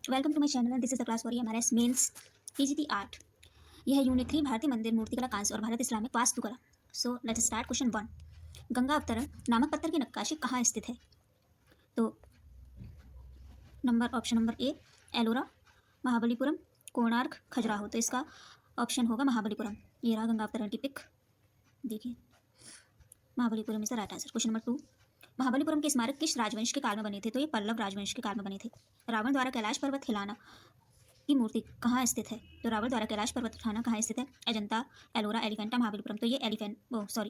Welcome to my channel. This is the class for MRS mains PGT art. यह है unit 3 भारतीय मंदिर मूर्तिकला कांस्य और भारत इस्लामिक वास्तुकला। So let's start. Question 1, Ganga अवतरण नामक पत्थर की नक्काशी कहाँ स्थित है? तो option number A Ellora, Mahabalipuram, Konark, Khajuraho. तो इसका ऑप्शन होगा महाबलीपुरम। ये रहा गंगा अवतरण की पिक, देखिए Mahabalipuram is the right answer. Question number 2, Mahabalipuram के स्मारक किस राजवंश के काल में बने थे? तो ये पल्लव राजवंश के काल में बने थे। रावण द्वारा कैलाश पर्वत हिलाना की मूर्ति कहाँ स्थित है? तो रावण द्वारा कैलाश पर्वत उठाना कहाँ स्थित है? अजंता, एलोरा, एलिफेंटा, महाबलीपुरम। तो ये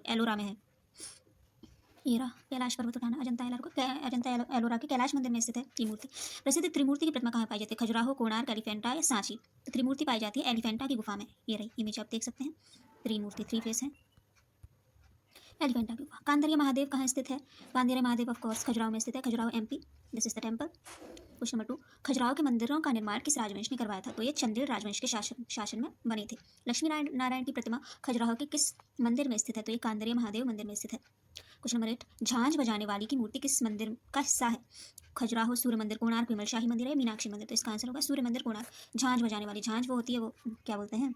एलोरा में है। ये रहा कैलाश पर्वत उठाना अजंता एलोरा के कैलाश मंदिर में स्थित है ये मूर्ति। प्रसिद्ध त्रिमूर्ति की प्रतिमा कहाँ पाई जाती है? खजुराहो, कोणार्क, एलिफेंटा या सांची। तो त्रिमूर्ति पाई जाती है एलिफेंटा की गुफा में। ये रही इमेज, आप देख सकते हैं त्रिमूर्ति, 3 फेस है एलिफेंटा की गुफा। कांदरिया महादेव कहाँ स्थित है? कांदरिया महादेव ऑफ कोर्स खजुराहो में स्थित है। Khajuraho MP. This is the temple. Question number 2, Khajuraho के मंदिरों का निर्माण किस राजवंश ने करवाया था? तो ये चंदेल राजवंश के शासन में बने थे। लक्ष्मी नारायण की प्रतिमा खजुराहो के किस मंदिर में स्थित है? तो ये कांदरिया महादेव मंदिर में स्थित है। क्वेश्चन नंबर 8, झांझ बजाने वाली की मूर्ति किस मंदिर का हिस्सा है? खजुराहो सूर्य मंदिर, कोणार्क विमल शाही मंदिर है, मीनाक्षी मंदिर। तो इसका आंसर होगा सूर्य मंदिर कोणार्क। झांझ बजाने वाली, झांझ वो होती है, वो क्या बोलते हैं,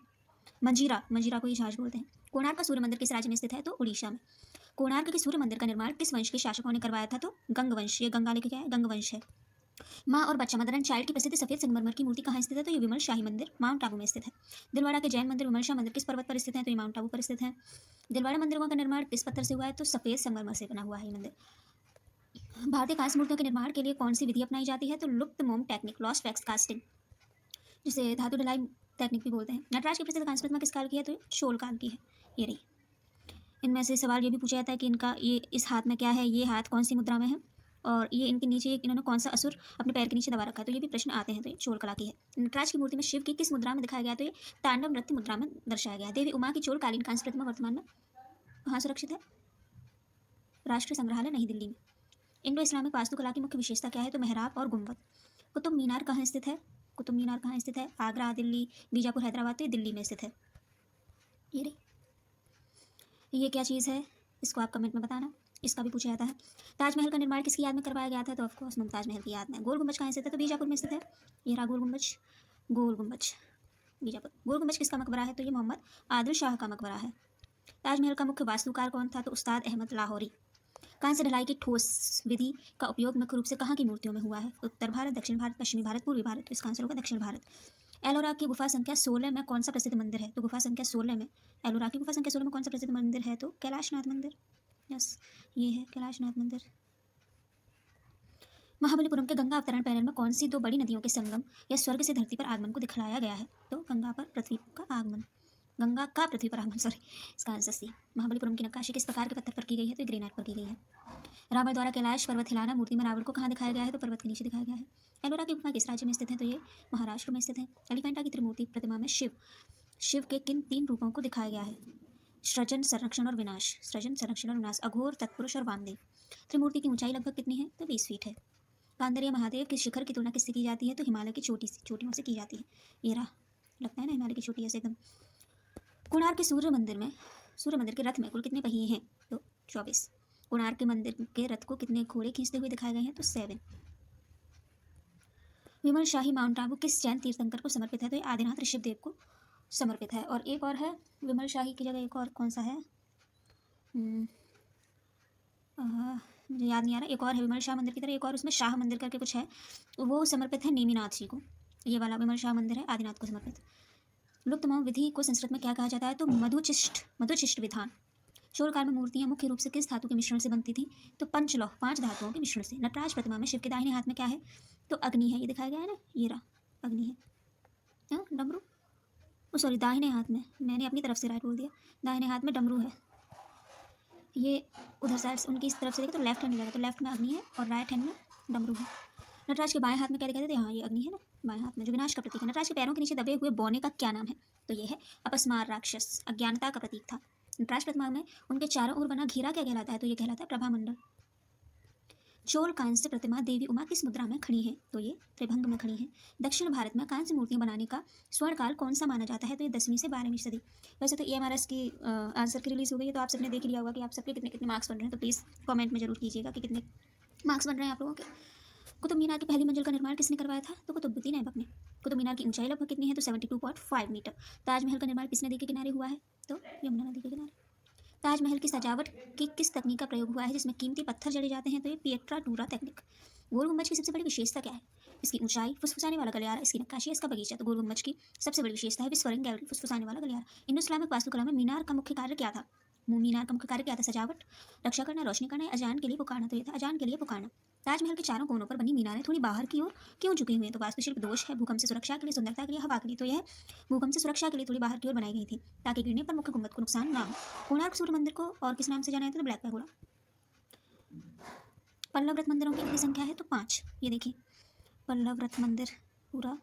मंजीरा को ही झांझ बोलते हैं। कोणार्क का सूर्य मंदिर किस राज्य में स्थित है? तो उड़ीसा में। कोणार्क के सूर्य मंदिर का निर्माण किस वंश के शासकों ने करवाया था? तो गंग वंश। ये गंगा लेके क्या है? गंग वंश है। माँ और बच्चा, मदर एंड चाइल्ड की प्रसिद्ध सफेद संगमरमर की मूर्ति कहाँ स्थित है? तो ये विमल शाही मंदिर माउंट आबू में स्थित है। दिलवाड़ा के जैन मंदिर, विमल शाह मंदिर किस पर्वत पर स्थित है? तो ये माउंट आबू पर स्थित है। दिलवाड़ा मंदिरों का निर्माण किस पत्थर से हुआ है? तो सफेद संगमरमर से बना हुआ है ये मंदिर। भारतीय कांस्य मूर्तियों के निर्माण के लिए कौन सी विधि अपनाई जाती है? तो लुप्त मोम टेक्निक, लॉस्ट वैक्स कास्टिंग, जिसे धातु ढलाई टेक्निक भी बोलते हैं। नटराज की प्रसिद्ध कांस्य प्रतिमा किस काल की है? तो शोल काल की है। ये रही। इनमें से सवाल ये भी पूछा जाता है कि इनका ये इस हाथ में क्या है, ये हाथ कौन सी मुद्रा में है, और ये इनके नीचे इन्होंने कौन सा असुर अपने पैर के नीचे दबा रखा है। तो ये भी प्रश्न आते हैं। तो ये चोल कला की है। नटराज की मूर्ति में शिव की किस मुद्रा में दिखाया गया? तो ये तांडव नृत्य मुद्रा में दर्शाया गया है। देवी उमा की चोलकालीन कांस्य प्रतिमा वर्तमान में कहाँ सुरक्षित है? राष्ट्रीय संग्रहालय नई दिल्ली में। इंडो इस्लामिक वास्तुकला की मुख्य विशेषता क्या है? तो मेहराब और गुंबद। कुतुब मीनार कहाँ स्थित है? कुतुब मीनार कहाँ स्थित है? आगरा, दिल्ली, बीजापुर, हैदराबाद। तो ये दिल्ली में स्थित है। ये रही। ये क्या चीज़ है, इसको आप कमेंट में बताना। इसका भी पूछा जाता है। ताजमहल का निर्माण किसकी याद में करवाया गया था? तो ऑफकोर्स मुमताज महल की याद में। गोल गुंबज कहाँ स्थित है? तो बीजापुर में स्थित है। ये रहा गोल गुंबज बीजापुर। गोल गुंबज किसका मकबरा है? तो ये मोहम्मद आदिल शाह का मकबरा है। ताजमहल का मुख्य वास्तुकार कौन था? तो उस्ताद अहमद लाहौरी। कांस्य ढलाई की ठोस विधि का उपयोग मुख्य रूप से कहाँ की मूर्तियों में हुआ है? उत्तर भारत, दक्षिण भारत, पश्चिमी भारत, पूर्वी भारत। तो इसका आंसर होगा दक्षिण भारत। एलोरा की गुफा संख्या 16 में कौन सा प्रसिद्ध मंदिर है? तो गुफा संख्या 16 में, एलोरा की गुफा संख्या 16 में कौन सा प्रसिद्ध मंदिर है? तो कैलाशनाथ मंदिर। यस, ये है कैलाशनाथ मंदिर। महाबलीपुरम के गंगा अवतरण पैनल में कौन सी 2 बड़ी नदियों के संगम या स्वर्ग से धरती पर आगमन को दिखलाया गया है? तो गंगा का पृथ्वी पर आगमन, सॉरी। इसका आंसर सी। महाबलीपुरम की नक्काशी किस प्रकार के पत्थर पर की गई है? तो ग्रेनाइट पर की गई है। रावण द्वारा कैलाश पर्वत हिलाना मूर्ति में रावण को कहाँ दिखाया गया है? तो पर्वत के नीचे दिखाया गया है। एलोरा की गुफा किस राज्य में स्थित है? तो ये महाराष्ट्र में स्थित है। एलिफेंटा की त्रिमूर्ति प्रतिमा में शिव के किन 3 रूपों को दिखाया गया है? सृजन, संरक्षण और विनाश, अघोर, तत्पुरुष और वामदेव। त्रिमूर्ति की ऊंचाई लगभग कितनी है? तो 20 फीट है। कांदरिया महादेव के शिखर की तुलना किससे की जाती है? तो हिमालय की चोटियों से की जाती है। ये रहा, लगता है ना हिमालय की चोटी ऐसे एकदम। कोणार्क के सूर्य मंदिर के रथ में कुल कितने पहिए हैं? तो 24। कोणार्क के मंदिर के रथ को कितने घोड़े खींचते हुए दिखाए गए हैं? तो 7। विमल शाही माउंट आबू किस जैन तीर्थंकर को समर्पित है? तो ये आदिनाथ ऋषभदेव को समर्पित है। और एक और है, विमल शाही की जगह एक और कौन सा है, मुझे याद नहीं आ रहा। एक और है विमल शाह मंदिर की तरह, एक और उसमें शाह मंदिर करके कुछ है, वो समर्पित है नेमिनाथ जी को। ये वाला विमल शाह मंदिर है आदिनाथ को समर्पित। लुप्त मोम विधि को संस्कृत में क्या कहा जाता है? तो मधुचिष्ट विधान। चोल काल में मूर्तियां मुख्य रूप से किस धातु के मिश्रण से बनती थी? तो पंचलौह, 5 धातुओं के मिश्रण से। नटराज प्रतिमा में शिव के दाहिने हाथ में क्या है? तो अग्नि है। ये दिखाया गया है ना, ये रहा अग्नि है। डमरू, सॉरी, दाहिने हाथ में, मैंने अपनी तरफ से राइट बोल दिया। दाहिने हाथ में डमरू है। ये उधर साइड उनकी इस तरफ से देखो तो लेफ्ट हैंड लगा, तो लेफ्ट में अग्नि है और राइट हैंड में डमरू है। नटराज के बाएं हाथ में क्या दिखाई देते हैं? हाँ, ये अग्नि है ना, बाएं हाथ में, जो विनाश का प्रतीक है। नटराज के पैरों के नीचे दबे हुए बौने का क्या नाम है? तो ये है अपस्मार राक्षस, अज्ञानता का प्रतीक था। नटराज प्रतिमा में उनके चारों ओर बना घेरा क्या कहलाता है? तो ये कहलाता है प्रभामंडल। चोल कांस्य प्रतिमा देवी उमा किस मुद्रा में खड़ी है? तो ये त्रिभंग में खड़ी है। दक्षिण भारत में कांस्य मूर्तियां बनाने का स्वर्णकाल कौन सा माना जाता है? तो ये 10वीं से 12वीं सदी। वैसे तो एमआरएस की आंसर की रिलीज हो गई है, तो आप सबने देख लिया होगा कि आप सबके कितने कितने मार्क्स बन रहे हैं। तो प्लीज़ कमेंट में जरूर कीजिएगा कि कितने मार्क्स बन रहे हैं आप लोगों के। कुतुब मीनार की पहली मंजिल का निर्माण किसने करवाया था? तो कुतुबुद्दीन ऐबक ने। कुतुब मीनार की ऊंचाई लगभग कितनी है? तो 72.5 मीटर। ताजमहल का निर्माण किस नदी के किनारे हुआ है? तो यमुना नदी के किनारे। ताजमहल की सजावट की किस तकनीक का प्रयोग हुआ है जिसमें कीमती पत्थर जड़े जाते हैं? तो ये पिएट्रा डूरा तकनीक। गोल गुम्बज की सबसे बड़ी विशेषता क्या है? इसकी ऊंचाई, फुसफुसाने वाला गलियारा, इसकी नक्काशी, इसका बगीचा। तो गोल गुम्बज की सबसे बड़ी विशेषता है विस्फोरण गैलरी, फुसफुसाने वाला गलियारा। इंडो इस्लामिक वास्तुकला में मीनार का मुख्य कार्य क्या था? मीनार का मुख्य कार्य क्या था? सजावट, रक्षा करना, रोशनी करना, अजान के लिए पुकारना। तो ये था अजान के लिए पुकारना। ताजमहल के चारों कोनों पर बनी मीनारें थोड़ी बाहर की ओर क्यों झुकी हुई हैं? तो वास्तुशिल्प दोष है, भूकंप से सुरक्षा के लिए, सुंदरता के लिए, हवा के लिए। तो यह भूकंप से सुरक्षा के लिए थोड़ी बाहर की ओर बनाई गई थी ताकि गिरने पर मुख्य गुंबद को नुकसान ना हो। कोणार्क सूर्य मंदिर को और किस नाम से जाना जाता है? तो ब्लैक पैगोडा। पल्लव रथ मंदिरों की कितनी संख्या है? तो 5। ये देखिए पल्लव रथ मंदिर पूरा,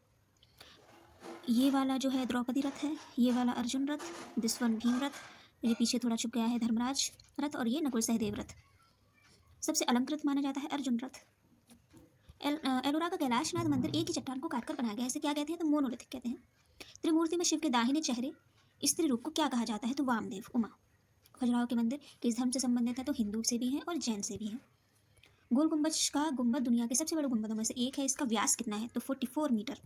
ये वाला जो है द्रौपदी रथ है, ये वाला अर्जुन रथ, दिस वन भीम रथ, ये पीछे थोड़ा छुप गया है धर्मराज रथ, और ये नकुल सहदेव रथ। सबसे अलंकृत माना जाता है अर्जुन रथ। एलोरा का कैलाशनाथ मंदिर एक ही चट्टान को काटकर बनाया गया है, इसे क्या कहते हैं? तो मोनोलिथिक कहते हैं। त्रिमूर्ति में शिव के दाहिने चेहरे स्त्री रूप को क्या कहा जाता है? तो वामदेव, उमा। खजुराहो के मंदिर किस धर्म से संबंधित है? तो हिंदू से भी है और जैन से भी है। गोल गुंबज का गुंबद दुनिया के सबसे बड़े गुंबदों में से एक है, इसका व्यास कितना है? तो 44 मीटर।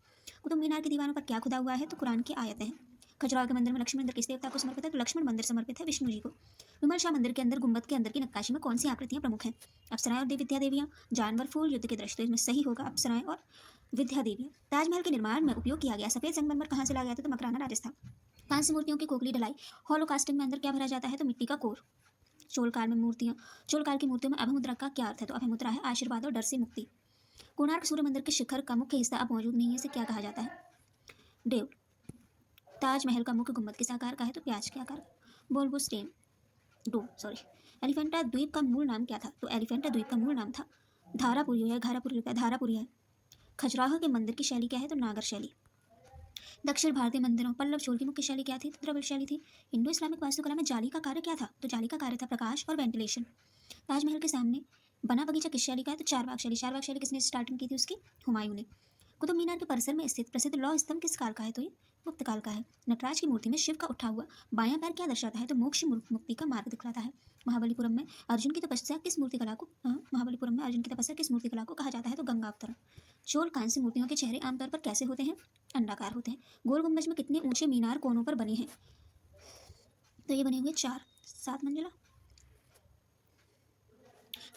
कुतुब मीनार की दीवारों पर क्या खुदा हुआ है? तो कुरान की आयतें हैं। खजुराहो के मंदिर में लक्ष्मण मंदिर किस देवता को समर्पित है? तो लक्ष्मण मंदिर समर्पित है विष्णु जी को। विमल शाह मंदिर के अंदर गुंबद के अंदर की नक्काशी में कौन सी आकृतियां प्रमुख हैं? अप्सराएं और विद्या देवियां, जानवर, फूल, युद्ध के दृश्य। तो इसमें सही होगा अप्सराएं और विद्या देवियां। ताजमहल के निर्माण में उपयोग किया गया सफेद संगमरमर कहाँ से लाया गया था? तो मकराना राजस्थान। कांस्य मूर्तियों की खोखली ढलाई हॉलो कास्टिंग में अंदर क्या भरा जाता है? तो मिट्टी का कोर। चोलकाल की मूर्तियों में अभमुद्रा का क्या अर्थ है? तो अभमुद्रा है आशीर्वाद और डर से मुक्ति। कोणार्क सूर्य मंदिर के शिखर का मुख्य हिस्सा अब मौजूद नहीं है, इसे क्या कहा जाता है? देव। ताजमहल का मुख्य गुंबद किस आकार का है? तो प्याज के आकार का। बोल्बोस्टेन डोम, सॉरी। एलिफेंटा द्वीप का मूल नाम क्या था? तो एलिफेंटा द्वीप का मूल नाम था धारापुरी है, धारापुरी है। खजुराहो के मंदिर की शैली क्या है? तो नागर शैली। दक्षिण भारतीय मंदिरों पल्लव चोल की मुख्य शैली क्या थी? तो द्रविड़ शैली थी। इंडो इस्लामिक वास्तुकला में जाली का कार्य क्या था? तो जाली का कार्य था प्रकाश और वेंटिलेशन। ताजमहल के सामने बना बगीचा किस शैली का है? तो चारबाग शैली। चारबाग शैली किसने स्टार्टिंग की थी उसकी? हुमायूं ने। कुतुब मीनार के परिसर में स्थित प्रसिद्ध लौह स्तंभ किस काल का है? तो ये गुप्त काल का है। नटराज की मूर्ति में शिव का उठा हुआ बायां पैर क्या दर्शाता है? तो मोक्ष मुक्ति का मार्ग दिखलाता है। महाबलीपुरम में अर्जुन की तपस्या किस मूर्तिकला को कहा जाता है? तो गंगा अवतरण। चोल कांस्य मूर्तियों के चेहरे आमतौर पर कैसे होते हैं? अंडाकार होते हैं। गोल गुंबज में कितने ऊंचे मीनार कोनों पर बने हैं? तो ये बने हुए 4, 7 मंजिला।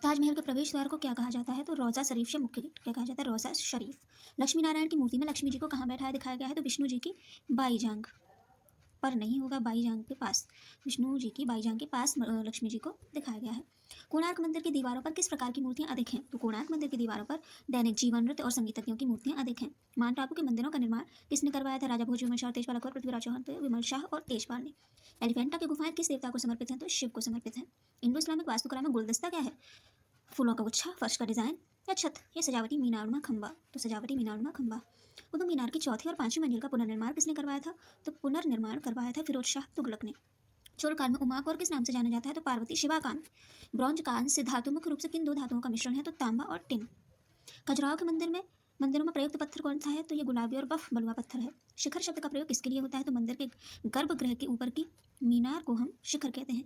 ताजमहल के प्रवेश द्वार को क्या कहा जाता है? तो रोजा शरीफ से मुख्य गेट क्या कहा जाता है? रोजा शरीफ। लक्ष्मी नारायण की मूर्ति में लक्ष्मी जी को कहाँ बैठाया दिखाया गया है? तो विष्णु जी की बाई जांग पर नहीं होगा, बाई जांग के पास। विष्णु जी की बाई जांग के पास लक्ष्मी जी को दिखाया गया है। कोणार्क मंदिर की दीवारों पर किस प्रकार की मूर्तियां अधिक हैं? तो कोणार्क मंदिर की दीवारों पर दैनिक जीवन, नृत्य और संगीतज्ञों की मूर्तियां अधिक हैं। माउंट आबू के मंदिरों का निर्माण किसने करवाया था? राजा भोज, विमल शाह और तेजपाल अकबर, पृथ्वीराज चौहान, विमल शाह और तेजपाल ने। एलिफेंटा की गुफाएं किस देवता को समर्पित हैं? तो शिव को समर्पित है। इंडो इस्लामिक वास्तुकला में गुलदस्ता क्या है? फूलों का गुच्छा, फर्श का डिजाइन या छत, या सजावटी मीनारुमा खंबा। तो सजावटी मीनारुमा खंबा। कुतुब मीनार की चौथी और पांचवी मंजिल का पुनर्निर्माण किसने करवाया था? तो पुनर्निर्माण करवाया था फिरोज शाह तुगलक ने। चोल काल में उमा को और किस नाम से जाना जाता है? तो पार्वती शिवाकांत। ब्रॉन्ज कांस्य से धातु मुख्य रूप से किन 2 धातुओं का मिश्रण है? तो तांबा और टिन। खजुराहो के मंदिरों में प्रयुक्त पत्थर कौन सा है? तो ये गुलाबी और बफ बलुआ पत्थर है। शिखर शब्द का प्रयोग किसके लिए होता है? तो मंदिर के गर्भगृह के ऊपर की मीनार को हम शिखर कहते हैं।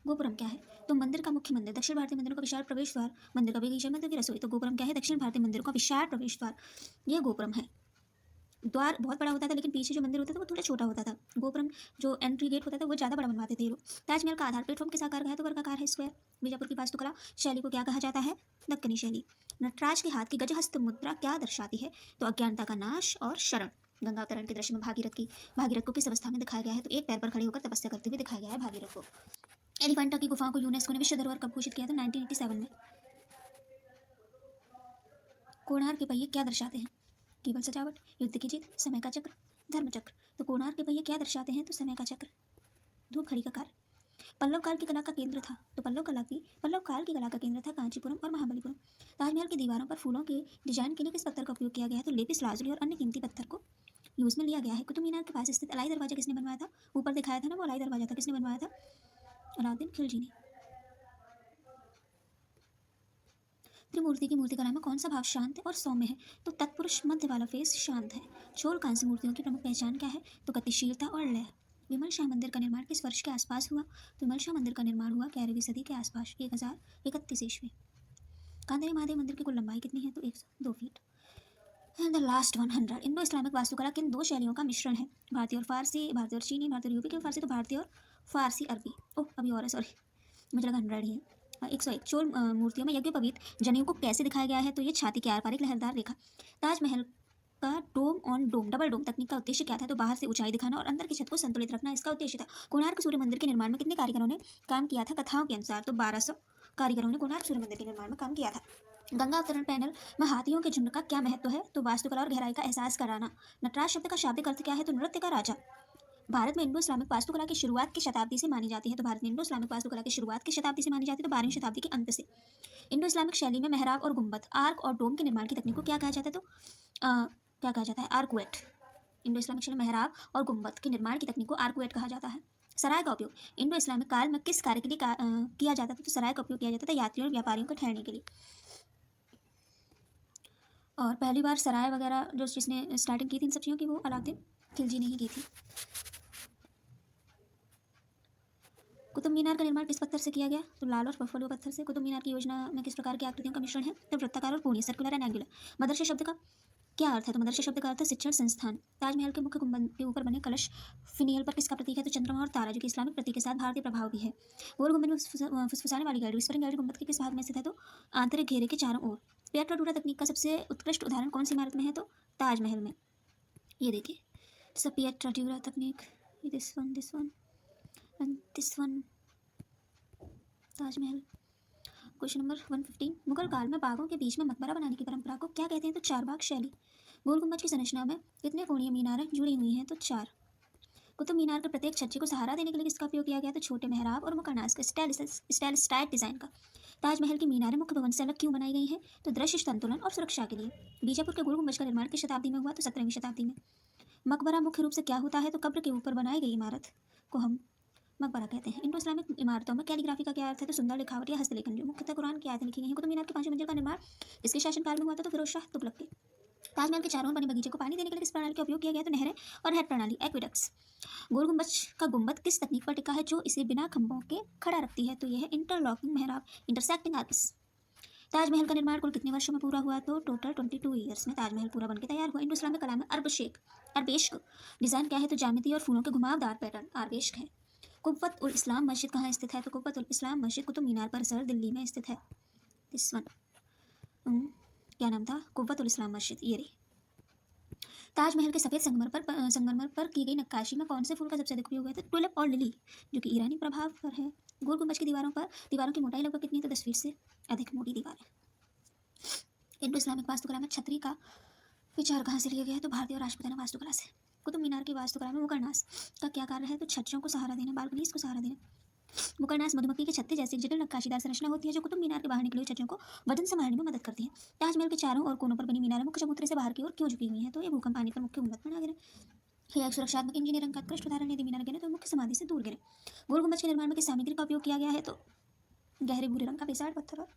गोपुरम क्या है? तो मंदिर का मुख्य मंदिर, दक्षिण भारतीय मंदिरों का विशाल प्रवेश द्वार, मंदिर का बगीचा, मंदिर की रसोई। तो गोपुरम क्या है? दक्षिण भारतीय मंदिरों का विशाल प्रवेश द्वार, यह गोपुरम है। द्वार बहुत बड़ा होता था लेकिन पीछे जो मंदिर होता था वो थोड़ा छोटा होता था। गोपुरम जो एंट्री गेट होता था वो ज़्यादा बड़ा बनवाते थे लोग। ताजमहल का आधार प्लेटफॉर्म किस आकार का है? तो वर्गाकार है, स्क्वायर। बीजापुर की वास्तुकला शैली को क्या कहा जाता है? दक्कनी शैली। नटराज के हाथ की गजहस्त मुद्रा क्या दर्शाती है? तो अज्ञानता का नाश और शरण। गंगा अवतरण के दृश्य में भागीरथ को किस अवस्था में दिखाया गया है? तो एक पैर पर खड़े होकर तपस्या करते हुए दिखाया गया है भागीरथ को। एलिफेंटा की गुफाओं को यूनेस्को ने विश्व धरोहर कब घोषित किया था? 1987 में। कोणार्क के पहिए क्या दर्शाते हैं? केवल सजावट, युद्ध की जीत, समय का चक्र, धर्म चक्र। तो कोणार्क के पहिए क्या दर्शाते हैं? तो समय का चक्र, धूप घड़ी का कार्य। पल्लव काल की कला का केंद्र था, तो पल्लव काल की कला का केंद्र था कांचीपुरम और महाबलीपुरम। ताजमहल की दीवारों पर फूलों के डिजाइन के लिए किस पत्थर का उपयोग किया गया है? तो लेपिस लाजुली और अन्य कीमती पत्थर को यूज में लिया गया है। कुतुब मीनार के पास स्थित अलाई दरवाजा किसने बनवाया था? ऊपर दिखाया था ना वो अलाई दरवाजा था, किसने बनवाया था? अलाउद्दीन खिलजी ने। त्रिमूर्ति की मूर्तिकला में कौन सा भाव शांत और सौम्य है? तो तत्पुरुष मध्य वाला फेस शांत है। चोल कांस्य मूर्तियों की प्रमुख पहचान क्या है? तो गतिशीलता और लय। विमल शाह मंदिर का निर्माण किस वर्ष के आसपास हुआ? तो विमल शाह मंदिर का निर्माण हुआ 11वीं सदी के आसपास, 1031 ईस्वी। कांदरी महादेव मंदिर की कुल लंबाई कितनी है? तो 102 feet. And the last 100, Indo Islamic वास्तुकला किन दो शैलियों का मिश्रण है? भारतीय और फारसी, भारतीय और चीनी, भारतीय और यूपी की फारसी, तो भारतीय और फारसी अरबी। ओह अभी और है, सॉरी, मुझे लगा 100 ही है। 101, चोल मूर्तियों में यज्ञोपवीत जनेऊ को कैसे दिखाया गया है? तो ये छाती के आर पार एक लहरदार रेखा। ताजमहल का डोम ऑन डोम डबल डोम तकनीक का उद्देश्य क्या था? तो बाहर से ऊंचाई दिखाना और अंदर की छत को संतुलित रखना इसका उद्देश्य था। कोणार्क सूर्य मंदिर के निर्माण में कितने कारीगरों ने काम किया था कथाओं के अनुसार? तो 1200 कारीगरों ने कोणार्क सूर्य मंदिर के निर्माण में काम किया था। गंगा अवतरण पैनल में हाथियों के झुंड का क्या महत्व है? तो वास्तुकला और गहराई का एहसास कराना। नटराज शब्द का शाब्दिक अर्थ क्या है? तो नृत्य का राजा। भारत में इंडो इस्लामिक वास्तुकला की शुरुआत की शताब्दी से मानी जाती है? तो भारत में इंडो इस्लामिक वास्तुकला की शुरुआत की शताब्दी से मानी जाती है? तो 12वीं शताब्दी के अंत से। इंडो इस्लामिक शैली में मेहराब और गुंबद, आर्क और डोम के निर्माण की तकनीक को क्या कहा जाता है? तो क्या कहा जाता है? आर्कुएट। इंडो इस्लामिक शैली में मेहराब और गुंबद के निर्माण की तकनीक को आर्कुएट कहा जाता है। सराय का उपयोग इंडो इस्लामिक काल में किस कार्य के लिए किया जाता था? तो सराय का उपयोग किया जाता था यात्रियों और व्यापारियों को ठहरने के लिए। और पहली बार सराय वगैरह जो जिसने स्टार्टिंग की थी इन सब चीज़ों की, वो अलाउद्दीन खिलजी ने ही की थी। कुतुब मीनार का निर्माण किस पत्थर से किया गया? तो लाल और बफलो पत्थर से। कुतुब मीनार की योजना में किस प्रकार की आकृतियों का मिश्रण है? तो वृत्ताकार और कोणीय, सर्कुलर एंड एंगुलर। मदरसा शब्द का क्या अर्थ है? तो मदरसा शब्द का अर्थ है शिक्षण संस्थान। ताजमहल के मुख्य गुंबद के ऊपर बने कलश फिनियल पर किसका प्रतीक है? तो चंद्रमा और तारा, जो कि इस्लामिक प्रतीक के साथ भारतीय प्रभाव भी है। गोल गुंबद में फुसफुसाने वाली गैलरी, विस्फोटन गैलरी गुंबद के किस भाग में स्थित है? तो आंतरिक घेरे के चारों ओर। पिएट्राडूरा तकनीक का सबसे उत्कृष्ट उदाहरण कौन सी इमारत में है? तो ताजमहल में। ये देखिए पिएट्राडूरा तकनीक, this one and this one, Taj Mahal. Question number 115, Mughal काल में बागों के बीच में मकबरा बनाने की परंपरा को क्या कहते हैं? तो चारबाग शैली। गोल गुंबज की संरचना में कितने कोणीय मीनारें जुड़ी हुई हैं? तो 4। कुतुब मीनार के प्रत्येक छज्जे को सहारा देने के लिए किसका उपयोग किया गया? तो छोटे मेहराब और मुकरनास का स्टाइल डिजाइन का। ताजमहल की मीनारें मुख्य भवन से अलग क्यों बनाई गई हैं? तो दृश्य संतुलन और सुरक्षा के लिए। बीजापुर के गोल गुंबज का निर्माण किस शताब्दी में हुआ? तो 17वीं शताब्दी में। मकबरा मुख्य रूप से क्या होता है? तो कब्र के ऊपर बनाई गई इमारत को हम मकबरा कहते हैं। इंडो इस्लामिक इमारतों में कैलीग्राफी का क्या अर्थ है? तो सुंदर लिखावट या हस्तलेखन, जो मुख्यतः कुरान की आयतें लिखी गई हैं। कुतुब मीनार की 5वीं मंजिल का निर्माण किसके शासनकाल में हुआ था? तो फिरोज शाह तुगलक के। ताजमहल के चारों ओर बने बगीचे को पानी देने के लिए किस प्रणाली का उपयोग किया गया? तो नहरें और हेड प्रणाली, एक्विडक्ट्स। गोल गुंबज का गुंबद किस तकनीक पर टिका है जो इसे बिना खंभों के खड़ा रखती है? तो यह है इंटरलॉकिंग मेहराब, इंटरसेक्टिंग आर्क्स। ताजमहल का निर्माण कुल कितने वर्षों में पूरा हुआ? तो टोटल 22 ईयर्स में ताजमहल पूरा बनकर तैयार हुआ। इंडो इस्लामिक कला में अरबेस्क डिजाइन क्या है? तो ज्यामिति और फूलों के घुमावदार पैटर्न अरबेस्क है। कुव्वत उल इस्लाम मस्जिद कहाँ स्थित है? तो कुव्वत उल इस्लाम मस्जिद कुतुब मीनार परिसर, दिल्ली में स्थित है। दिस वन, क्या नाम था? कुव्वत उल इस्लाम मस्जिद। ये रही। ताजमहल के सफ़ेद संगमरमर पर की गई नक्काशी में कौन से फूल का सबसे अधिक उपयोग है? तो टुलिप और लिली, जो कि ईरानी प्रभाव पर है। गोल गुंबज की दीवारों की मोटाई लगभग कितनी? तो 10 फीट से अधिक मोटी दीवार है। इंडो इस्लामिक वास्तुकला में छतरी का विचार कहाँ से लिया गया है? तो भारतीय और राष्ट्रपिता वास्तुकला से। कुतुब मीनार की वास्तुकला में मुकरनास का क्या कार्य है? तो छज्जों को सहारा देना, बालकनीज को सहारा देना। मुकरनास मधुमक्खी के छत्ते जैसी जटिल नक्काशीदार संरचना होती है जो कुतुब मीनार के बाहर निकले हुए छज्जों को वजन संभालने में मदद करती है। ताजमहल के चारों और कोनों पर बनी मीनारें मुख्य चबूतरे से बाहर की ओर क्यों झुकी हुई हैं? तो ये भूकंप आने पर मुख्य गुंबद पर ना गिरे। यह एक सुरक्षात्मक इंजीनियरिंग का उत्कृष्ट उदाहरण, यदि मीनार गिरे तो मुख्य समाधि से दूर गिरे। गोल गुंबज के निर्माण में किस सामग्री का उपयोग किया गया है? तो गहरे भूरे रंग का बेसाल्ट पत्थर और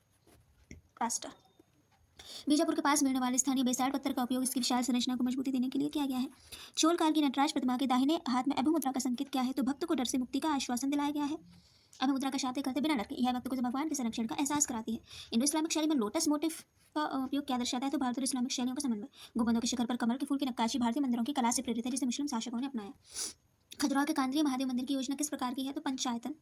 प्लास्टर। बीजापुर के पास मिलने वाले स्थानीय बेसाल्ट पत्थर का उपयोग इसकी विशाल संरचना को मजबूती देने के लिए किया गया है। चोल काल की नटराज प्रतिमा के दाहिने हाथ में अभमुद्रा का संकेत क्या है? तो भक्त को डर से मुक्ति का आश्वासन दिलाया गया है। अभमुद्रा का शाब्दिक अर्थ बिना डर के, यह भक्त को भगवान के संरक्षण का एहसास कराती है। इंडो इस्लामिक शैली में लोटस मोटिफ का उपयोग क्या दर्शाता है? तो भारतीय और इस्लामिक शैलियों का समन्वय। गुंबदों के शिखर पर कमल के फूल की नक्काशी भारतीय मंदिरों की कला से प्रेरित है, जिसे मुस्लिम शासकों ने अपनाया। खजुराहो के कांद्री महादेव मंदिर की योजना किस प्रकार की है? तो पंचायतन।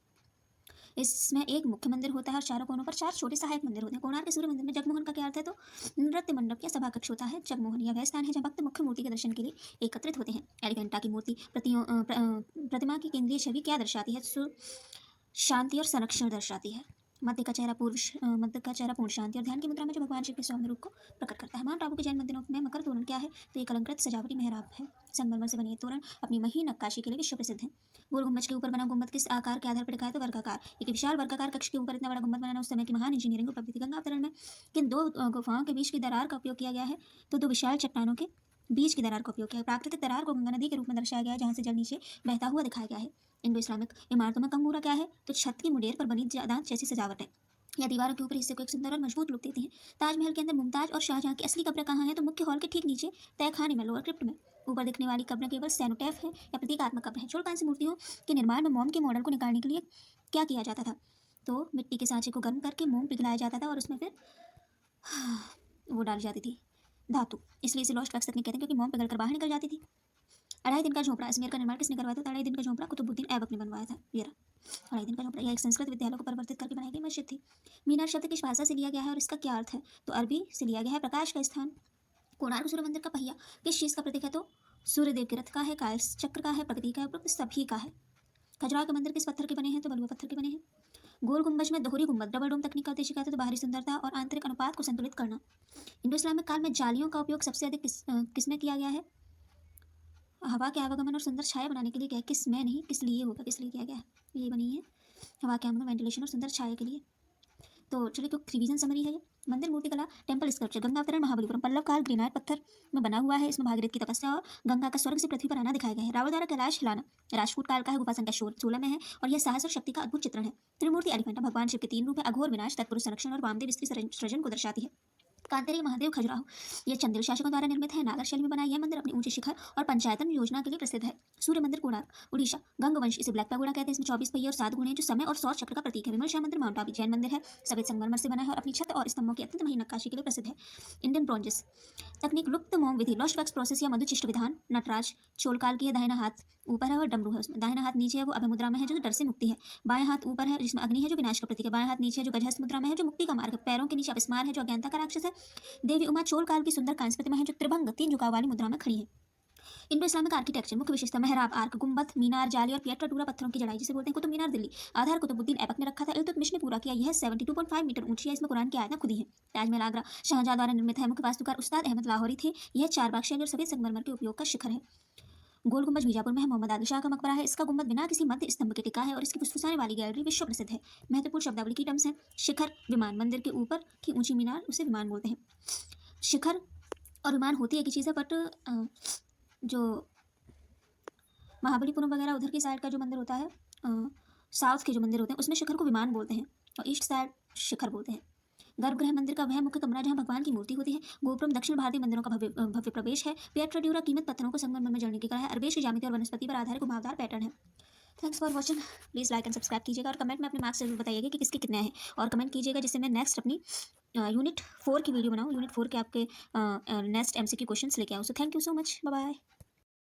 इसमें एक मुख्य मंदिर होता है और चारों कोनों पर 4 छोटे सहायक मंदिर होते हैं। कोणार्क के सूर्य मंदिर में जगमोहन का क्या अर्थ है? तो नृत्य मंडप या सभा कक्ष होता है। जगमोहन यह वह स्थान है जहाँ भक्त मुख्य मूर्ति के दर्शन के लिए एकत्रित होते हैं। एलिफेंटा की मूर्ति प्रतिमा की केंद्रीय छवि क्या दर्शाती है? शांति और संरक्षण दर्शाती है। मध्य का चेहरा पूर्ण शांति और ध्यान की मुद्रा में जो भगवान शिव के सौम्य रूप को प्रकट करता है। माउंट आबू के जैन मंदिरों में मकर तोरण क्या है? तो एक अलंकृत सजावटी मेहराब है। संगमरमर से बनी तोरण अपनी महीन नक्काशी के लिए विश्व प्रसिद्ध है। गोल गुंबज के ऊपर बना गुंबद किस आकार के आधार पर टिका है? तो वर्गाकार। एक विशाल वर्गाकार कक्ष के ऊपर इतना बड़ा गुंबद बनाना उस समय की महान इंजीनियरिंग उपलब्धि थी। गंगा अवतरण में किन 2 गुफाओं के बीच की दरार का उपयोग किया गया है? तो 2 विशाल चट्टानों के बीच की दरार का उपयोग किया है। प्राकृतिक दरार को गंगा नदी के रूप में दर्शाया गया है, जहाँ से जल नीचे बहता हुआ दिखाया गया है। इंडो इस्लामिक इमारतों में कंगूरा क्या है? तो छत की मुडेर पर बनी दांत जैसी सजावट है। या दीवारों के ऊपर हिस्से को एक सुंदर और मजबूत लुक देती हैं। ताजमहल के अंदर मुमताज और शाहजहां की असली कब्र कहाँ है? तो मुख्य हॉल के ठीक नीचे तहखाने में, लोअर क्रिप्ट में। ऊपर दिखने वाली कब्र केवल सेनोटैफ है या प्रतीकात्मक कब्र है। चोलकांस्य मूर्तियों के निर्माण में मोम के मॉडल को निकालने के लिए क्या किया जाता था? तो मिट्टी के सांचे को गर्म करके मोम पिघलाया जाता था और उसमें फिर वो डाली जाती थी धातु, इसलिए इसे लॉस्ट वैक्स तकनीक कहते हैं, क्योंकि मोम पिघल कर बाहर निकल जाती थी। 2.5 दिन का झोपड़ा, अजमेर का निर्माण किसने करवाया था? 2.5 दिन का झोपड़ा कुतुबुद्दीन ऐबक ने बनवाया था। ये रहा 2.5 दिन का झोपड़ा। यह एक संस्कृत विद्यालय को परिवर्तित करके बनाई गई मस्जिद थी। मीनार शब्द किस भाषा से लिया गया है और इसका क्या अर्थ है? तो अरबी से लिया गया है, प्रकाश का स्थान। कोणार्क सूर्य मंदिर का पहिया किस चीज का प्रतीक है? तो सूर्यदेव के रथ का है, काल चक्र का है, प्रकृति का है, उपरोक्त सभी का है। खजुराहो के मंदिर किस पत्थर के बने हैं? तो बलुआ पत्थर के बने हैं। गोल गुंबज में दोहरी गुंबद डबल डोम तकनीक का उद्देश्य क्या था? तो बाहरी सुंदरता और आंतरिक अनुपात को संतुलित करना। इंडो इस्लामिक काल में जालियों का उपयोग सबसे अधिक किसमें किया गया है? हवा के आवागमन और सुंदर छाया बनाने के लिए क्या है? किस में नहीं, किस लिए होगा, किस लिए किया गया है? ये बनी है हवा के आवागमन, वेंटिलेशन और सुंदर छाया के लिए। तो चलिए, तो रिवीजन समरी है ये। मंदिर मूर्तिकला, टेम्पल स्कल्पचर, गंगा अवतरण महाबलीपुरम, पल्लव काल ग्रेनाइट पत्थर में बना हुआ है, इसमें भागीरथ की तपस्या और गंगा का स्वर्ग से पृथ्वी पर आना दिखाया गया है। रावण द्वारा कैलाश हिलाना राजपूत काल का है, गुफा संख्या 16 में है और यह साहस और शक्ति का अद्भुत चित्रण है। त्रिमूर्ति एलिफेंटा भगवान शिव के 3 रूप है, अघोर विनाश, तत्पुरुष संरक्षण और वामदेव स्त्री सृजन को दर्शाती है। कांतेरी महादेव खजुराहो, यह चंदेल शासकों द्वारा निर्मित है, नागर शैली में बना यह मंदिर अपनी ऊंचे शिखर और पंचायतन योजना के लिए प्रसिद्ध है। सूर्य मंदिर कोणार्क उड़ीसा, गंगवंश, इसे ब्लैक पैगोडा कहते हैं, इसमें 24 पहिए और 7 गुणे जो समय और सौर चक्र का प्रतीक है। विमल शाह मंदिर माउंट आबू जैन मंदिर है, सफेद संगमरमर से बना है और अपनी छत और स्तंभों की अत्यंत महीन नक्काशी के लिए प्रसिद्ध है। इंडियन ब्रॉन्जेस तकनीक, लुप्त मोम विधि, लॉस्ट वैक्स प्रोसेस या मधुचिष्ट विधान। नटराज चोलकाल की है, दाहिना हाथ ऊपर है और डमरू है उसमें, दाहिना हाथ नीचे है, वो अभय मुद्रा में है जो डर से मुक्ति है। बाएं हाथ ऊपर है जिसमें अग्नि है जो विनाश का प्रतीक है। बाएं हाथ नीचे है जो गजहस्त मुद्रा में है जो मुक्ति का मार्ग है। पैरों के नीचे अपस्मार है जो अज्ञानता का राक्षस है। देवी उमा चोल काल की सुंदर कांस्य प्रतिमा है जो त्रिभंग 3 झुकाव वाली मुद्रा में खड़ी है। इंडो इस्लामिक आर्किटेक्चर, मुख्य विशेषता मेहराब, आर्क, गुंबद, मीनार, जाली और पियट्रा टूरा पत्थरों की जड़ाई जिसे बोलते हैं। कुतुब मीनार दिल्ली, आधार कुतुबुद्दीन ऐबक ने रखा था, इल्तुतमिश ने पूरा किया। यह 72.5 मीटर ऊंची है, इसमें कुरान की आयतें खुदी है। ताजमहल आगरा शाहजहां द्वारा निर्मित है, मुख्य वास्तुकार उस्ताद अहमद लाहौरी थे। यह 4 बाग शैली और सफेद संगमरमर के उपयोग का शिखर है। गोल गुंबज बीजापुर में है, मोहम्मद आदिल शाह का मकबरा है, इसका गुंबद बिना किसी मध्य स्तंभ के टिका है और इसकी फुसफुसाने वाली गैलरी विश्व प्रसिद्ध है। महत्वपूर्ण शब्दावली की टर्म्स हैं। शिखर, विमान, मंदिर के ऊपर की ऊंची मीनार उसे विमान बोलते हैं। शिखर और विमान होती एक ही चीज़ है, बट जो महाबलीपुरम वगैरह उधर की साइड का जो मंदिर होता है, साउथ के जो मंदिर होते हैं उसमें शिखर को विमान बोलते हैं और ईस्ट साइड शिखर बोलते हैं। गर्भगृह मंदिर का वह मुख्य कमरा जहाँ भगवान की मूर्ति होती है। गोपुरम दक्षिण भारतीय मंदिरों का भव्य प्रवेश है। पियट्रा ड्यूरा कीमत पत्थरों को संगमरमर में जड़ने की कला है। अरबेश की ज्यामिति और वनस्पति पर आधारित घुमावदार पैटर्न है। Thanks for watching. Please like and subscribe कीजिएगा और कमेंट में अपने मार्क्स जरूर बताइएगा कि किसके कितने हैं, और कमेंट कीजिएगा जिससे मैं नेक्स्ट अपनी यूनिट 4 की वीडियो बनाऊँ। यूनिट 4 के आपके नेक्स्ट MCQ क्वेश्चंस लेके आऊँ। So thank you so much, bye bye.